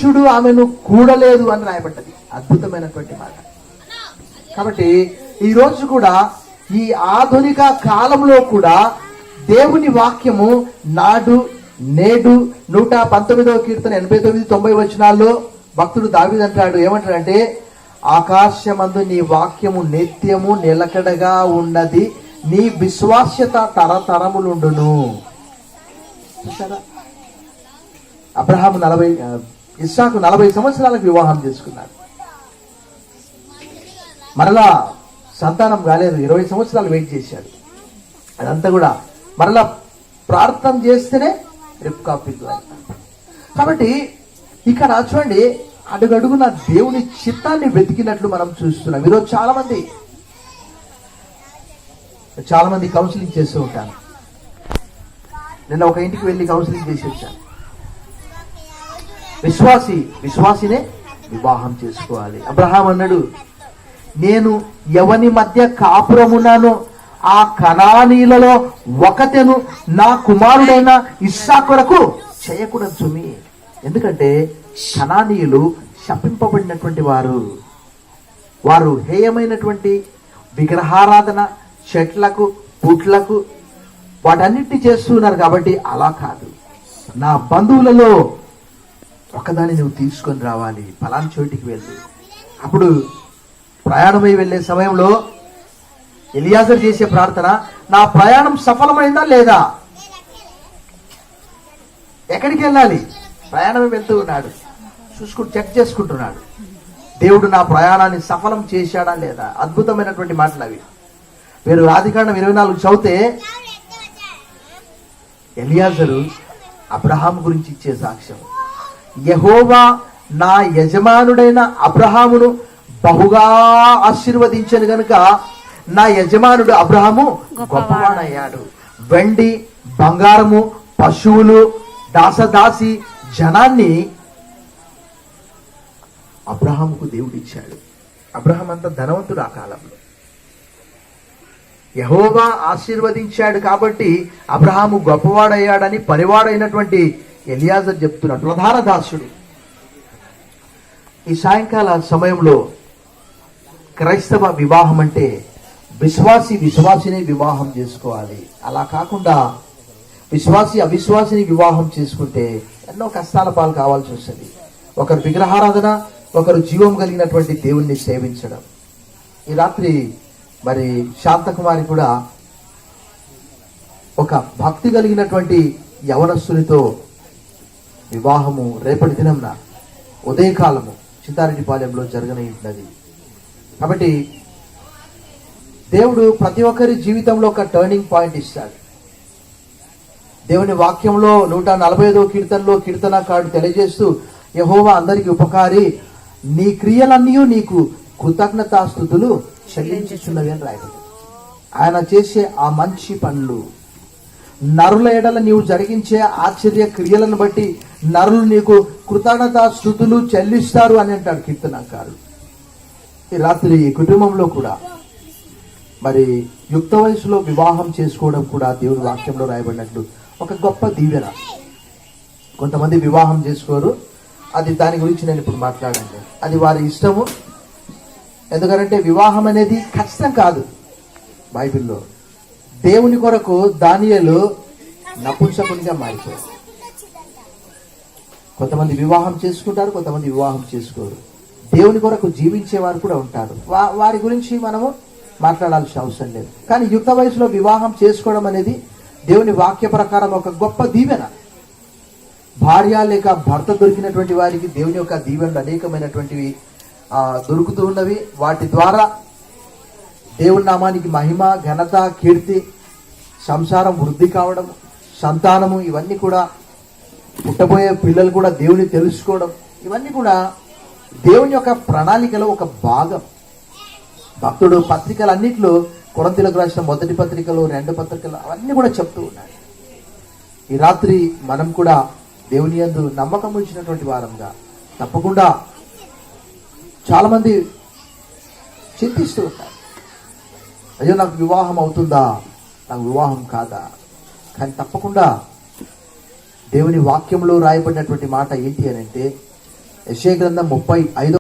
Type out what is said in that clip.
నీచుడు ఆమెను కూడలేదు అని రాయబడ్డది. అద్భుతమైనటువంటి మాట. కాబట్టి ఈ రోజు కూడా ఈ ఆధునిక కాలంలో కూడా దేవుని వాక్యము నాడు నేడు 119వ కీర్తన 89, 90 వచనాల్లో భక్తుడు దావీదు అంటాడు, ఏమంటాడంటే, ఆకాశమందు నీ వాక్యము నిత్యము నిలకడగా ఉన్నది, నీ విశ్వాస్యత తరతరములుండును. అబ్రహాము ఇస్సాకు 40 సంవత్సరాలకు వివాహం చేసుకున్నాడు. మరలా సంతానం కాలేదు, 20 సంవత్సరాలు వెయిట్ చేశాడు. అదంతా కూడా మరలా ప్రార్థన చేస్తేనే రిబ్కా పిల్లలు. కాబట్టి ఇక్కడ చూడండి, అడుగడుగున దేవుని చిత్తాన్ని వెతికినట్లు మనం చూస్తున్నాం. ఈరోజు చాలా మంది కౌన్సిలింగ్ చేస్తూ ఉంటాను. నిన్న ఒక ఇంటికి వెళ్ళి కౌన్సిలింగ్ చేసి వచ్చాను. విశ్వాసినే వివాహం చేసుకోవాలి. అబ్రహాం అన్నాడు, నేను ఎవని మధ్య కాపురమున్నానో ఆ కనానీయులలో ఒకతెను నా కుమారుడైన ఇస్సాకు కొరకు చేయకూడదు సుమి. ఎందుకంటే కనానీయులు శపింపబడినటువంటి వారు హేయమైనటువంటి విగ్రహారాధన, చెట్లకు పుట్లకు వాటన్నిటిని చేస్తున్నారు. కాబట్టి అలా కాదు, నా బంధువులలో ఒకదాన్ని నువ్వు తీసుకొని రావాలి, ఫలానా చోటికి వెళ్ళి. అప్పుడు ప్రయాణమై వెళ్ళే సమయంలో ఎలియాజరు చేసే ప్రార్థన, నా ప్రయాణం సఫలమైందా లేదా, ఎక్కడికి వెళ్ళాలి, ప్రయాణమే వెళ్తూ ఉన్నాడు, చెక్ చేసుకుంటున్నాడు. దేవుడు నా ప్రయాణాన్ని సఫలం చేశాడా లేదా. అద్భుతమైనటువంటి మాటలు అవి. మీరు ఆదికాండం 24 చదివితే ఎలియాజరు అబ్రహాం గురించి ఇచ్చే సాక్ష్యం, యెహోవా నా యజమానుడైన అబ్రహామును బహుగా ఆశీర్వదించను గనుక నా యజమానుడు అబ్రహాము గొప్పవాడయ్యాడు. వెండి బంగారము పశువులు దాసదాసి జనాన్ని అబ్రహాముకు దేవుడిచ్చాడు. అబ్రహాం అంత ధనవంతుడు ఆ కాలంలో. యెహోవా ఆశీర్వదించాడు కాబట్టి అబ్రహాము గొప్పవాడయ్యాడని పనివాడైనటువంటి ఎలియాజర్ చెప్తున్నాడు, ప్రధాన దాసుడు. ఈ సాయంకాల సమయంలో క్రైస్తవ వివాహం అంటే విశ్వాసిని వివాహం చేసుకోవాలి. అలా కాకుండా విశ్వాసి అవిశ్వాసిని వివాహం చేసుకుంటే ఎన్నో కష్టాల పాలు కావాల్సి వస్తుంది. ఒకరు విగ్రహారాధన, ఒకరు జీవం కలిగినటువంటి దేవుణ్ణి సేవించడం. ఈ రాత్రి మరి శాంతకుమారి కూడా ఒక భక్తి కలిగినటువంటి యవనస్తునితో వివాహము రేపటి దినంన ఉదయకాలము చిత్తారెడ్డిపాలెంలో జరగనున్నది. కాబట్టి దేవుడు ప్రతి ఒక్కరి జీవితంలో ఒక టర్నింగ్ పాయింట్ ఇస్తాడు. దేవుని వాక్యంలో 145వ కీర్తనలో కీర్తనకారుడు తెలియజేస్తూ, యెహోవా అందరికి ఉపకారి, నీ క్రియలన్నీ నీకు కృతజ్ఞతాస్తుతులు చెల్లించుచున్నవి అని రాయబడింది. ఆయన చేసే ఆ మంచి పనులు, నరుల ఎడల నీవు జరిగించే ఆశ్చర్య క్రియలను బట్టి నరులు నీకు కృతజ్ఞతాస్తుతులు చెల్లిస్తారు అని అంటాడు కీర్తనకారుడు. ఈ రాత్రి ఈ కుటుంబంలో కూడా మరి యుక్త వయసులో వివాహం చేసుకోవడం కూడా దేవుని వాక్యంలో రాయబడినట్లు ఒక గొప్ప దీవెన. కొంతమంది వివాహం చేసుకోరు, అది దాని గురించి నేను ఇప్పుడు మాట్లాడాను. అది వారి ఇష్టము. ఎందుకంటే వివాహం అనేది కష్టం కాదు. బైబిల్లో దేవుని కొరకు దానియేలు నపుంసకునిగా మారిపోయారు. కొంతమంది వివాహం చేసుకుంటారు, కొంతమంది వివాహం చేసుకోరు. దేవుని కొరకు జీవించేవారు కూడా ఉంటారు. వారి గురించి మనము మాట్లాడాల్సిన అవసరం లేదు. కానీ యుక్త వయసులో వివాహం చేసుకోవడం అనేది దేవుని వాక్య ప్రకారం ఒక గొప్ప దీవెన. భార్య లేక భర్త దొరికినటువంటి వారికి దేవుని యొక్క దీవెనలు అనేకమైనటువంటివి దొరుకుతూ ఉన్నవి. వాటి ద్వారా దేవుని నామానికి మహిమ, ఘనత, కీర్తి, సంసారం వృద్ధి కావడం, సంతానము, ఇవన్నీ కూడా పుట్టబోయే పిల్లలు కూడా దేవుని తెలుసుకోవడం, ఇవన్నీ కూడా దేవుని యొక్క ప్రణాళికలో ఒక భాగం. భక్తుడు పత్రికలన్నిట్లో కొరింథీయులకు రాసిన మొదటి పత్రికలు, 2 పత్రికలు అవన్నీ కూడా చెప్తూ ఉన్నాడు. ఈ రాత్రి మనం కూడా దేవుని యందు నమ్మకం ఉంచినటువంటి వారంగా తప్పకుండా చాలా మంది చింతిస్తూ ఉంటారు, అయ్యో నాకు వివాహం అవుతుందా, నాకు వివాహం కాదా. కానీ తప్పకుండా దేవుని వాక్యంలో రాయబడినటువంటి మాట ఏంటి అని అంటే, యెషయా గ్రంథం 35